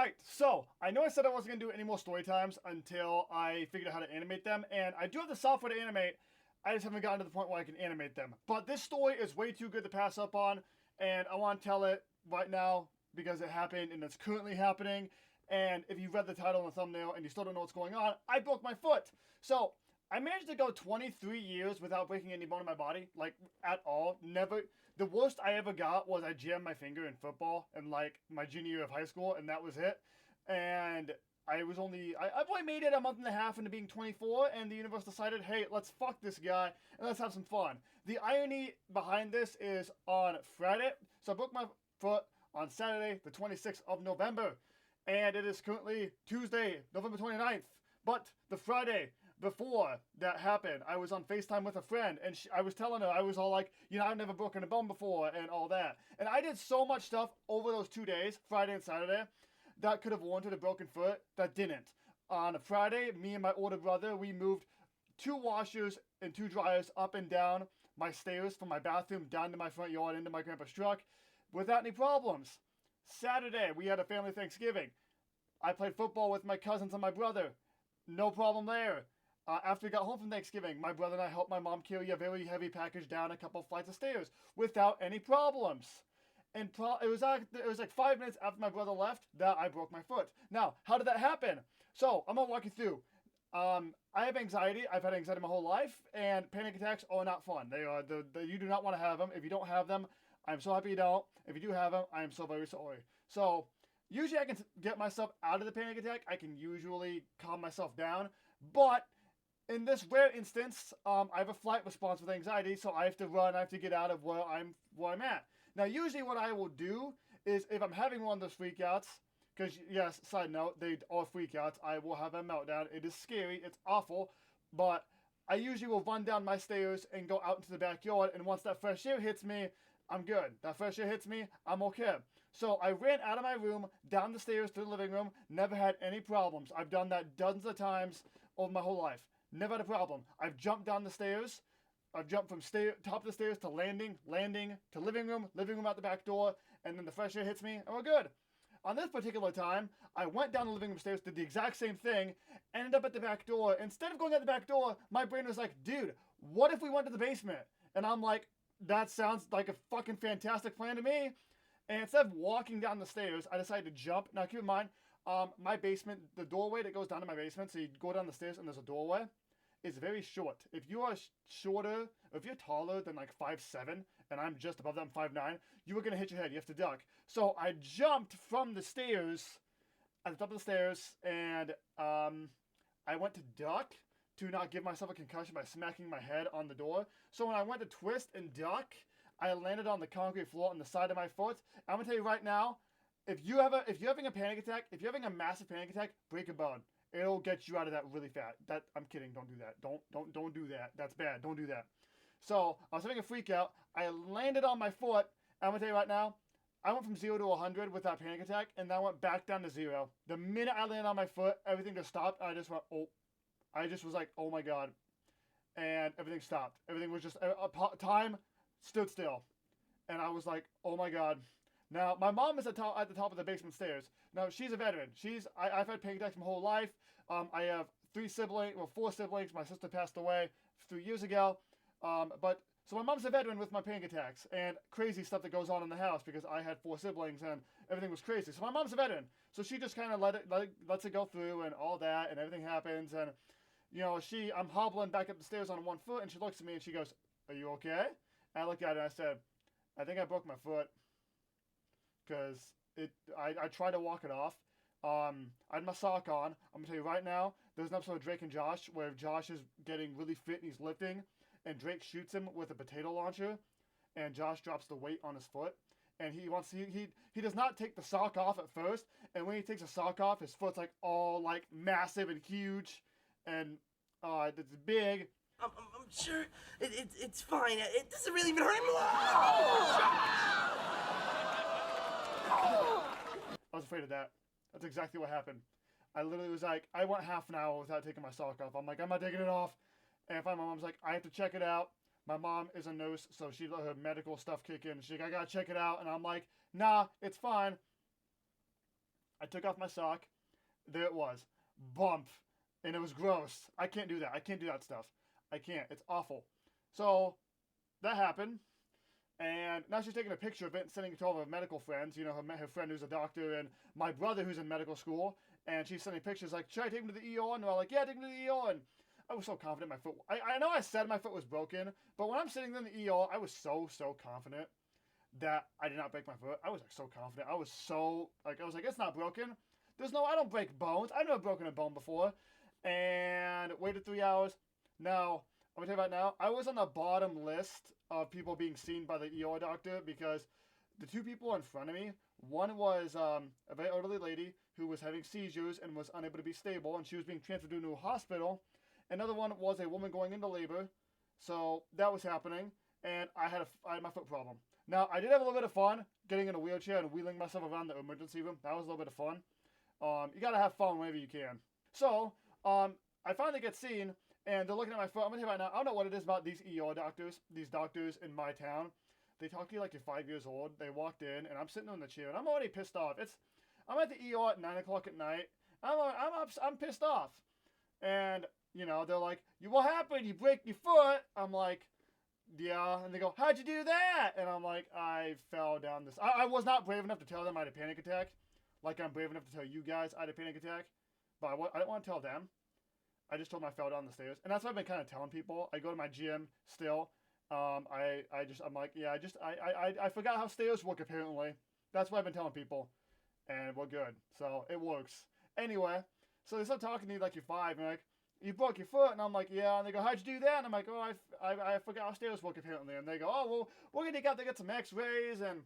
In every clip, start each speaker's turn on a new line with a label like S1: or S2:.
S1: Alright, so I know I said I wasn't going to do any more story times until I figured out how to animate them, and I do have the software to animate, I just haven't gotten to the point where I can animate them. But this story is way too good to pass up on, and I want to tell it right now because it happened and it's currently happening. And if you read the title and the thumbnail and you still don't know what's going on, I broke my foot. So I managed to go 23 years without breaking any bone in my body, like at all. Never. The worst I ever got was I jammed my finger in football in like my junior year of high school, and that was it. And I only made it a month and a half into being 24, and the universe decided, hey, let's fuck this guy and let's have some fun. The irony behind this is on Friday, so I broke my foot on Saturday, the 26th of November, and it is currently Tuesday, November 29th. But the Friday before that happened, I was on FaceTime with a friend, and I was telling her, I was all like, I've never broken a bone before, and all that. And I did so much stuff over those 2 days, Friday and Saturday, that could have warranted a broken foot, that didn't. On a Friday, me and my older brother, we moved 2 washers and 2 dryers up and down my stairs from my bathroom down to my front yard into my grandpa's truck without any problems. Saturday, we had a family Thanksgiving. I played football with my cousins and my brother. No problem there. After we got home from Thanksgiving, my brother and I helped my mom carry a very heavy package down a couple flights of stairs without any problems. And it was like 5 minutes after my brother left that I broke my foot. Now, how did that happen? So, I'm going to walk you through. I have anxiety. I've had anxiety my whole life, and panic attacks are not fun. They are you do not want to have them. If you don't have them, I'm so happy you don't. If you do have them, I am so very sorry. So, usually I can get myself out of the panic attack. I can usually calm myself down. But in this rare instance, I have a flight response with anxiety, so I have to run. I have to get out of where I'm at. Now, usually what I will do is if I'm having one of those freakouts, because, yes, side note, they are freakouts, I will have a meltdown. It is scary. It's awful. But I usually will run down my stairs and go out into the backyard, and once that fresh air hits me, I'm good. That fresh air hits me, I'm okay. So I ran out of my room, down the stairs to the living room, never had any problems. I've done that dozens of times over my whole life. Never had a problem. I've jumped down the stairs. I've jumped from top of the stairs to landing to living room out the back door, and then the fresh air hits me, and we're good. On this particular time, I went down the living room stairs, did the exact same thing, ended up at the back door. Instead of going out the back door, my brain was like, dude, what if we went to the basement? And I'm like, that sounds like a fucking fantastic plan to me. And instead of walking down the stairs, I decided to jump. Now, keep in mind, my basement, the doorway that goes down to my basement, so you go down the stairs and there's a doorway, is very short. If you are shorter, if you're taller than like 5'7", and I'm just above that, I'm 5'9", you are going to hit your head. You have to duck. So I jumped from the stairs, at the top of the stairs, and I went to duck to not give myself a concussion by smacking my head on the door. So when I went to twist and duck, I landed on the concrete floor on the side of my foot. I'm going to tell you right now, if you're having a panic attack, if you're having a massive panic attack, break a bone. It'll get you out of that really fast. I'm kidding. Don't do that. Don't do that. That's bad. Don't do that. So I was having a freak out. I landed on my foot. I'm gonna tell you right now, I went from 0 to 100 with that panic attack, and then I went back down to 0. The minute I landed on my foot, everything just stopped. I just went, oh. I just was like, oh my god, and everything stopped. Everything was just time stood still, and I was like, oh my god. Now, my mom is at the top of the basement stairs. Now, she's a veteran. I've had panic attacks my whole life. I have 4 siblings. My sister passed away 3 years ago. So my mom's a veteran with my panic attacks and crazy stuff that goes on in the house because I had 4 siblings and everything was crazy. So my mom's a veteran. So she just kind of lets it go through and all that, and everything happens. And, I'm hobbling back up the stairs on one foot, and she looks at me and she goes, "Are you okay?" And I looked at her and I said, "I think I broke my foot." Because I tried to walk it off. I had my sock on. I'm going to tell you right now, there's an episode of Drake and Josh where Josh is getting really fit and he's lifting, and Drake shoots him with a potato launcher, and Josh drops the weight on his foot. And he does not take the sock off at first, and when he takes the sock off, his foot's like all like massive and huge, and it's big.
S2: I'm sure it's fine. It doesn't really even hurt him.
S1: I was afraid of that. That's exactly what happened. I literally was like, I went half an hour without taking my sock off. I'm like, I'm not taking it off. And finally my mom's like, I have to check it out. My mom is a nurse, so she let her medical stuff kick in. She's like, I gotta check it out. And I'm like, nah, it's fine. I took off my sock. There it was. Bump. And it was gross. I can't do that. I can't do that stuff. I can't. It's awful. So that happened. And now she's taking a picture of it and sending it to all of her medical friends. You know, her friend who's a doctor and my brother who's in medical school. And she's sending pictures like, should I take him to the ER? And they're all like, yeah, take him to the ER. And I was so confident my foot. I know I said my foot was broken, but when I'm sitting in the ER, I was so confident that I did not break my foot. I was like so confident. I was like, it's not broken. I don't break bones. I've never broken a bone before. And waited 3 hours. Now, I'm gonna tell you right now, I was on the bottom list of people being seen by the ER doctor because the two people in front of me, one was a very elderly lady who was having seizures and was unable to be stable, and she was being transferred to a new hospital. Another one was a woman going into labor, so that was happening, and I had my foot problem. Now, I did have a little bit of fun getting in a wheelchair and wheeling myself around the emergency room. That was a little bit of fun. You gotta have fun whenever you can. So, I finally get seen, and they're looking at my foot. I'm gonna tell you right now, I don't know what it is about these ER doctors, these doctors in my town. They talk to you like you're 5 years old. They walked in, and I'm sitting in the chair, and I'm already pissed off. I'm at the ER at 9 o'clock at night. I'm pissed off. And, you know, they're like, what happened? You break your foot? I'm like, yeah. And they go, how'd you do that? And I'm like, I fell down this. I was not brave enough to tell them I had a panic attack. Like I'm brave enough to tell you guys I had a panic attack. But I didn't want to tell them. I just told them I fell down the stairs. And that's what I've been kind of telling people. I go to my gym still. I'm like, yeah, I forgot how stairs work apparently. That's what I've been telling people. And we're good. So it works. Anyway, so they start talking to you like you're 5 and like, you broke your foot, and I'm like, yeah, and they go, how'd you do that? And I'm like, oh, I forgot how stairs work apparently, and they go, oh, well, we're gonna get some x-rays, and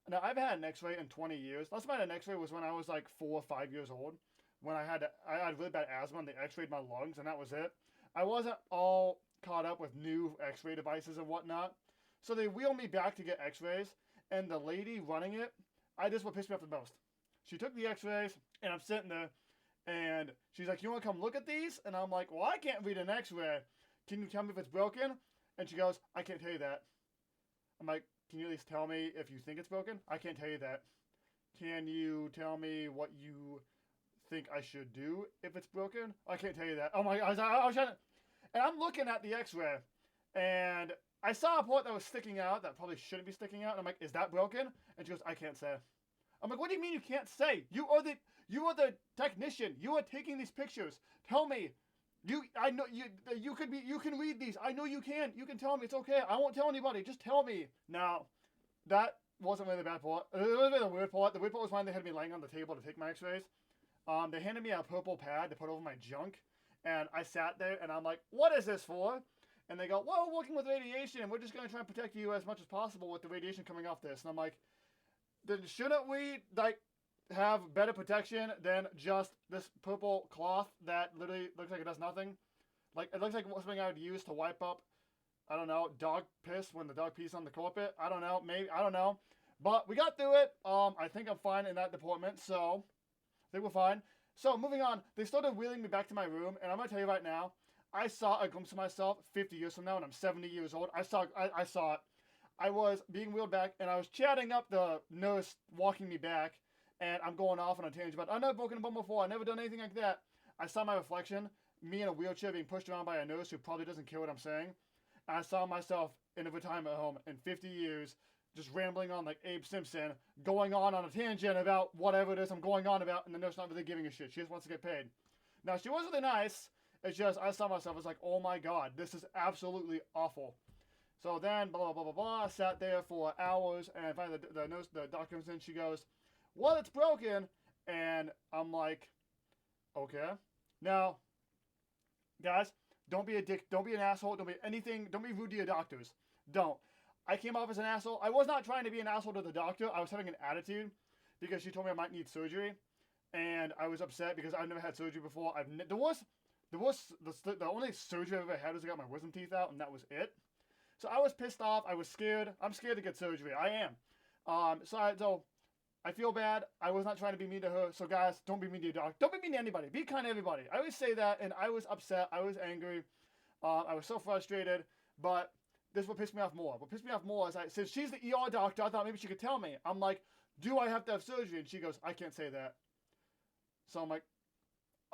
S1: now I've had an x-ray in 20 years. Last time I had an x-ray was when I was like 4 or 5 years old, when I had really bad asthma, and they x-rayed my lungs, and that was it. I wasn't all caught up with new x-ray devices and whatnot, so they wheeled me back to get x-rays, and the lady running it, this is what pissed me off the most. She took the x-rays, and I'm sitting there, and she's like, you want to come look at these? And I'm like, well, I can't read an x-ray. Can you tell me if it's broken? And she goes, I can't tell you that. I'm like, can you at least tell me if you think it's broken? I can't tell you that. Can you tell me what you think I should do if it's broken? I can't tell you that. Oh my God, I was trying to... And I'm looking at the x-ray, and I saw a part that was sticking out that probably shouldn't be sticking out. And I'm like, is that broken? And she goes, I can't say. I'm like, what do you mean you can't say? You are the technician. You are taking these pictures. Tell me. I know you can read these. I know you can. You can tell me. It's okay. I won't tell anybody. Just tell me. Now, that wasn't really the bad part. It was really the weird part. The weird part was when they had me laying on the table to take my x-rays. They handed me a purple pad to put over my junk. And I sat there and I'm like, what is this for? And they go, well, we're working with radiation. We're just going to try and protect you as much as possible with the radiation coming off this. And I'm like, then shouldn't we, like, have better protection than just this purple cloth that literally looks like it does nothing? Like, it looks like something I would use to wipe up, I don't know, dog piss when the dog pees on the carpet. I don't know, maybe, I don't know. But we got through it. I think I'm fine in that department, so I think we're fine. So, moving on, they started wheeling me back to my room, and I'm going to tell you right now, I saw a glimpse of myself 50 years from now, and I'm 70 years old. I saw it. I was being wheeled back, and I was chatting up the nurse walking me back, and I'm going off on a tangent about, I've never broken a bone before, I've never done anything like that. I saw my reflection, me in a wheelchair being pushed around by a nurse who probably doesn't care what I'm saying. And I saw myself in a retirement home in 50 years, just rambling on like Abe Simpson, going on a tangent about whatever it is I'm going on about, and the nurse not really giving a shit. She just wants to get paid. Now, she was really nice. It's just, I saw myself, it's like, oh my God, this is absolutely awful. So then, blah, blah, blah, blah, I sat there for hours, and finally the nurse, the doctor comes in, she goes, well, it's broken, and I'm like, okay. Now, guys, don't be a dick, don't be an asshole, don't be anything, don't be rude to your doctors. Don't. I came off as an asshole. I was not trying to be an asshole to the doctor. I was having an attitude, because she told me I might need surgery, and I was upset because I've never had surgery before. The only surgery I've ever had was I got my wisdom teeth out, and that was it. So I was pissed off. I was scared. I'm scared to get surgery. I am. So I feel bad. I was not trying to be mean to her. So guys, don't be mean to your doctor. Don't be mean to anybody. Be kind to everybody. I always say that, and I was upset. I was angry. I was so frustrated. But this is what pissed me off more. What pissed me off more is since she's the ER doctor, I thought maybe she could tell me. I'm like, do I have to have surgery? And she goes, I can't say that. So I'm like,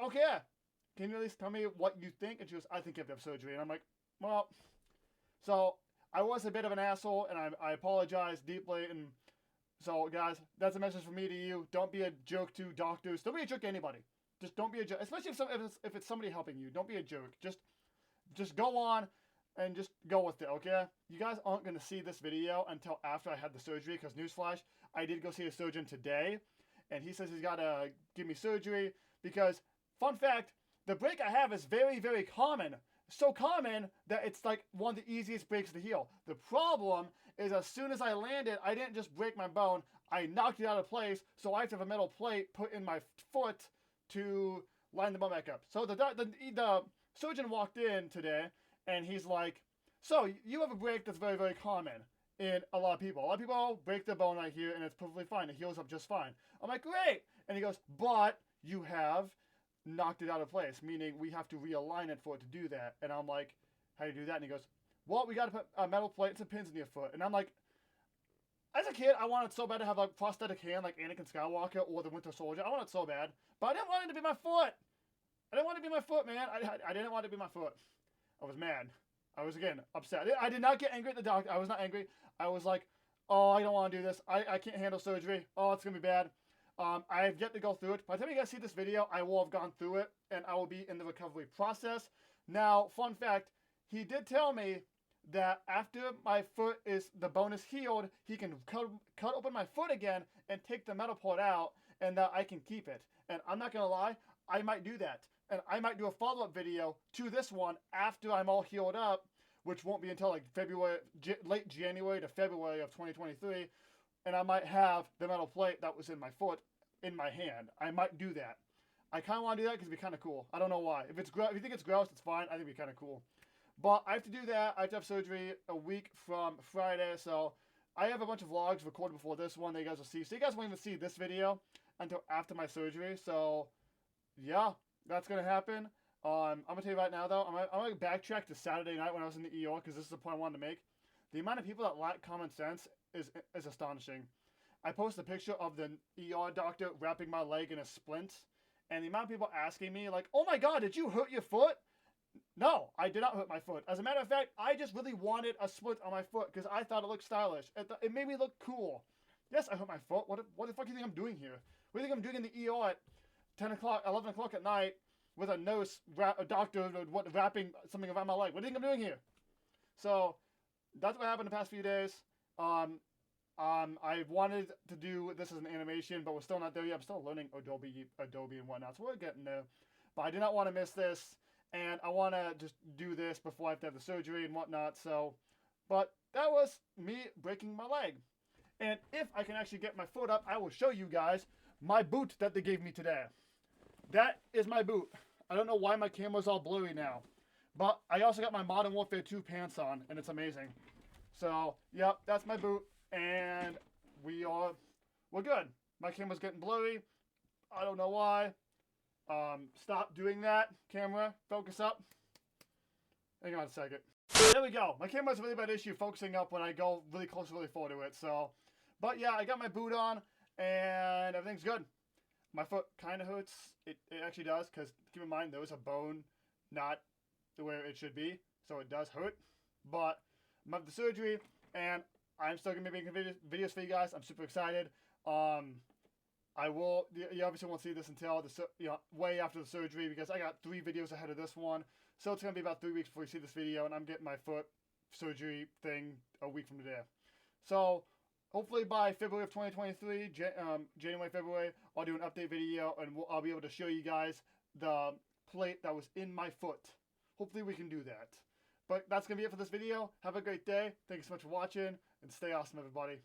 S1: okay, can you at least tell me what you think? And she goes, I think you have to have surgery. And I'm like, well, so I was a bit of an asshole, and I apologize deeply. And so, guys, that's a message from me to you. Don't be a jerk to doctors. Don't be a jerk to anybody. Just don't be a jerk, especially if it's somebody helping you. Don't be a jerk. Just go on and just go with it, okay? You guys aren't going to see this video until after I had the surgery, because newsflash, I did go see a surgeon today, and he says he's got to give me surgery because, fun fact, the break I have is very, very common. So common that it's like one of the easiest breaks to heal. The problem is as soon as I landed, I didn't just break my bone, I knocked it out of place, so I have to have a metal plate put in my foot to line the bone back up. So the surgeon walked in today, and he's like, so you have a break that's very, very common in a lot of people. A lot of people break their bone right here, and it's perfectly fine. It heals up just fine. I'm like, great. And he goes, but you have knocked it out of place, meaning we have to realign it for it to do that. And I'm like, how do you do that? And he goes, well, we got to put a metal plate and some pins in your foot. And I'm like, as a kid, I wanted so bad to have a prosthetic hand like Anakin Skywalker or the Winter Soldier. I wanted it so bad, but I didn't want it to be my foot. I didn't want it to be my foot, man. I didn't want it to be my foot. I was mad. I was, again, upset. I did not get angry at the doctor. I was not angry. I was like, oh, I don't want to do this. I can't handle surgery. Oh, it's going to be bad. I have yet to go through it. By the time you guys see this video, I will have gone through it, and I will be in the recovery process. Now, fun fact, he did tell me that after my foot the bone is healed, he can cut open my foot again and take the metal part out, and that I can keep it. And I'm not going to lie, I might do that. And I might do a follow-up video to this one after I'm all healed up, which won't be until like late January to February of 2023. And I might have the metal plate that was in my foot in my hand. I might do that. I kind of want to do that because it'd be kind of cool. I don't know why. If you think it's gross, it's fine. I think it'd be kind of cool. But I have to do that. I have to have surgery a week from Friday. So I have a bunch of vlogs recorded before this one that you guys will see. So you guys won't even see this video until after my surgery. So yeah, that's going to happen. I'm going to tell you right now, though, I'm going to backtrack to Saturday night when I was in the ER, because this is the point I wanted to make. The amount of people that lack common sense is astonishing. I posted a picture of the ER doctor wrapping my leg in a splint, and the amount of people asking me, like, oh my god, did you hurt your foot? No, I did not hurt my foot. As a matter of fact, I just really wanted a splint on my foot because I thought it looked stylish. It made me look cool. Yes, I hurt my foot. What the fuck do you think I'm doing here? What do you think I'm doing in the ER at 10 o'clock, 11 o'clock at night with a nurse, a doctor, wrapping something around my leg? What do you think I'm doing here? So that's what happened the past few days. I wanted to do this as an animation, but we're still not there yet. I'm still learning Adobe and whatnot, so we're getting there. But I did not want to miss this, and I want to just do this before I have to have the surgery and whatnot. So, but that was me breaking my leg. And if I can actually get my foot up, I will show you guys my boot that they gave me today. That is my boot. I don't know why my camera's all blurry now, but I also got my Modern Warfare 2 pants on, and it's amazing. So, yep, that's my boot, and we're good. My camera's getting blurry. I don't know why. Stop doing that, camera. Focus up. Hang on a second. There we go. My camera's a really bad issue focusing up when I go really close, really far to it. So, but yeah, I got my boot on, and everything's good. My foot kind of hurts. It actually does, because keep in mind, there was a bone not where it should be, so it does hurt. But I'm having the surgery, and I'm still going to be making videos for you guys. I'm super excited. You obviously won't see this until way after the surgery, because I got 3 videos ahead of this one. So it's going to be about 3 weeks before you see this video, and I'm getting my foot surgery thing a week from today. So hopefully by February of 2023, January, February, I'll do an update video, and I'll be able to show you guys the plate that was in my foot. Hopefully we can do that. But that's going to be it for this video. Have a great day. Thank you so much for watching, and stay awesome, everybody.